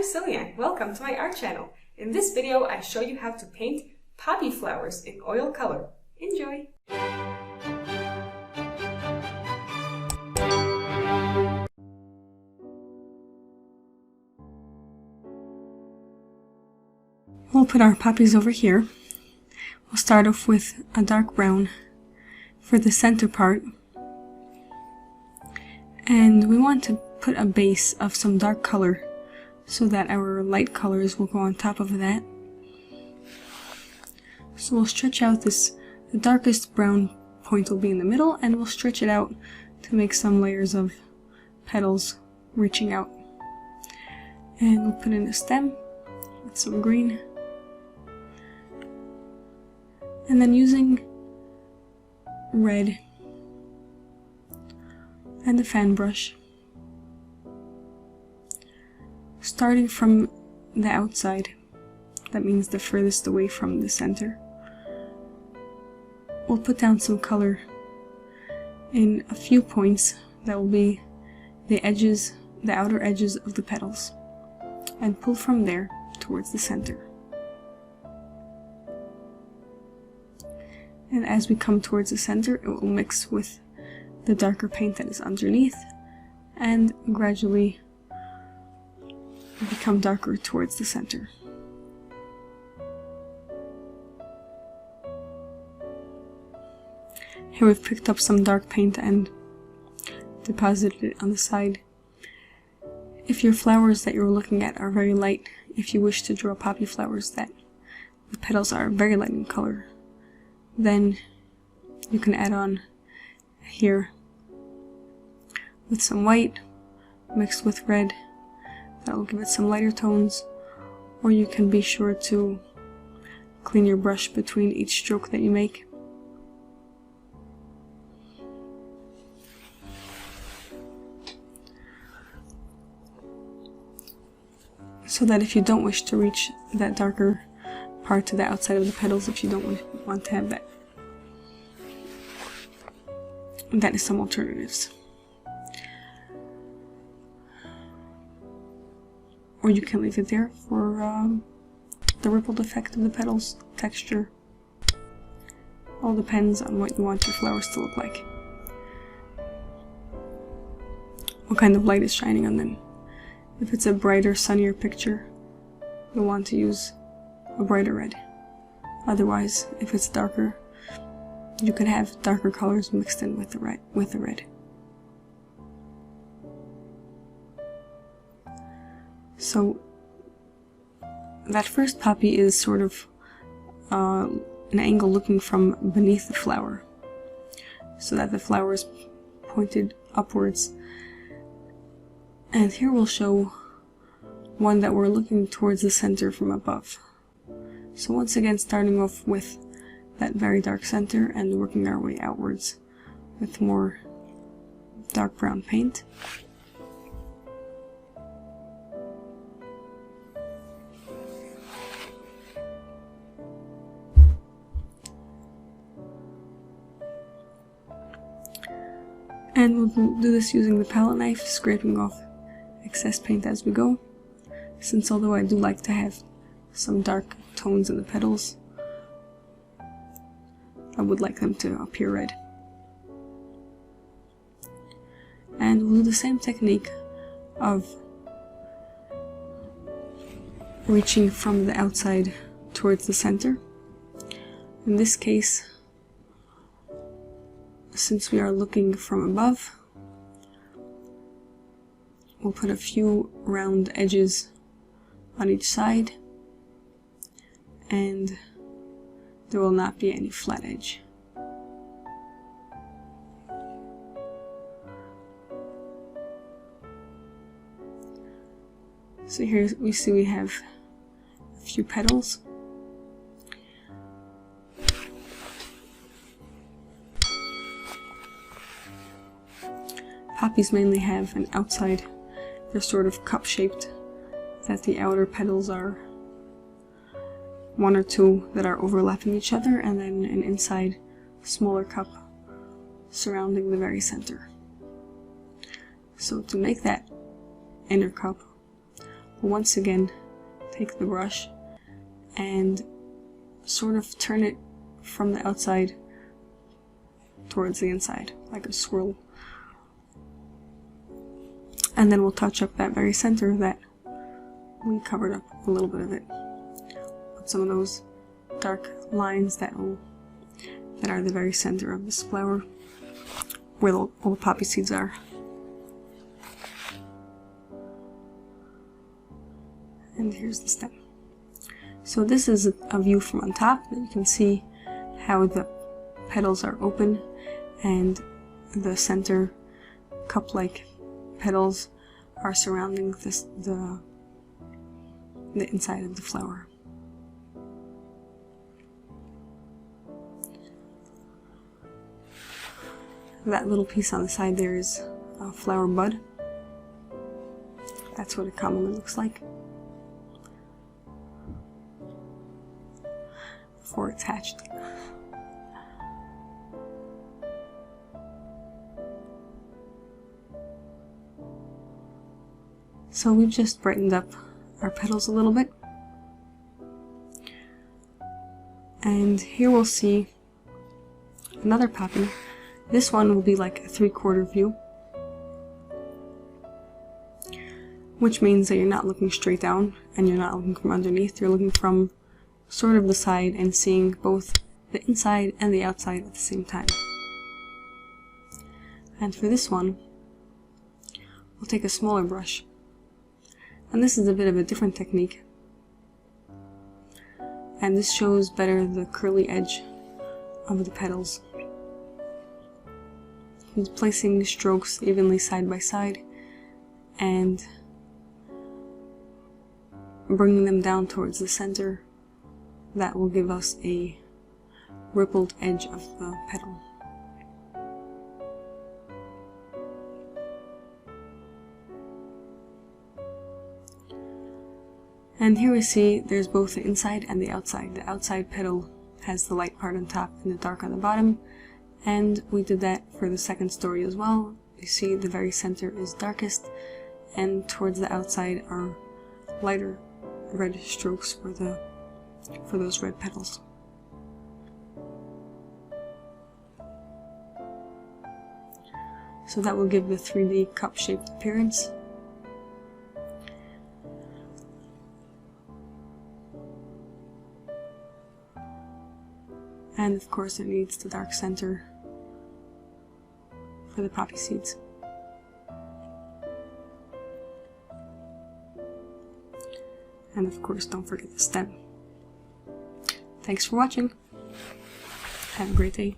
I'm Cillian. Welcome to my art channel. In this video I show you how to paint poppy flowers in oil color. Enjoy! We'll put our poppies over here. We'll start off with a dark brown for the center part. And we want to put a base of some dark color so that our light colors will go on top of that. So we'll stretch out this, the darkest brown point will be in the middle, and we'll stretch it out to make some layers of petals reaching out. And we'll put in a stem with some green. And then using red and the fan brush, starting from the outside, that means the furthest away from the center, we'll put down some color in a few points that will be the edges, the outer edges of the petals, and pull from there towards the center. And as we come towards the center, it will mix with the darker paint that is underneath and gradually become darker towards the center. Here we've picked up some dark paint and deposited it on the side. If your flowers that you're looking at are very light, if you wish to draw poppy flowers that the petals are very light in color, then you can add on here with some white mixed with red. That will give it some lighter tones, or you can be sure to clean your brush between each stroke that you make. So that if you don't wish to reach that darker part to the outside of the petals, if you don't want to have that, that is some alternatives. Or you can leave it there for the rippled effect of the petals, texture. All depends on what you want your flowers to look like. What kind of light is shining on them. If it's a brighter, sunnier picture, you'll want to use a brighter red. Otherwise, if it's darker, you can have darker colors mixed in with the red. So that first poppy is sort of an angle looking from beneath the flower, so that the flower is pointed upwards. And here we'll show one that we're looking towards the center from above. So once again, starting off with that very dark center and working our way outwards with more dark brown paint. And we'll do this using the palette knife, scraping off excess paint as we go, since although I do like to have some dark tones in the petals, I would like them to appear red. And we'll do the same technique of reaching from the outside towards the center. In this case, since we are looking from above, we'll put a few round edges on each side, and there will not be any flat edge. So here we see we have a few petals. Poppies mainly have an outside, they're sort of cup-shaped, that the outer petals are one or two that are overlapping each other, and then an inside smaller cup surrounding the very center. So to make that inner cup, once again take the brush and sort of turn it from the outside towards the inside, like a swirl. And then we'll touch up that very center that we covered up a little bit of it. Put some of those dark lines that are the very center of this flower, where all the poppy seeds are. And here's the stem. So this is a view from on top. You can see how the petals are open and the center cup-like petals are surrounding the inside of the flower. That little piece on the side there is a flower bud. That's what it commonly looks like before it's hatched. So we've just brightened up our petals a little bit. And here we'll see another poppy. This one will be like a 3/4 view, which means that you're not looking straight down and you're not looking from underneath. You're looking from sort of the side and seeing both the inside and the outside at the same time. And for this one, we'll take a smaller brush. And this is a bit of a different technique. And this shows better the curly edge of the petals. He's placing strokes evenly side by side and bringing them down towards the center. That will give us a rippled edge of the petal. And here we see there's both the inside and the outside. The outside petal has the light part on top and the dark on the bottom. And we did that for the second story as well. You see the very center is darkest, and towards the outside are lighter red strokes for those red petals. So that will give the 3D cup-shaped appearance. And of course it needs the dark center for the poppy seeds. And of course don't forget the stem. Thanks for watching. Have a great day.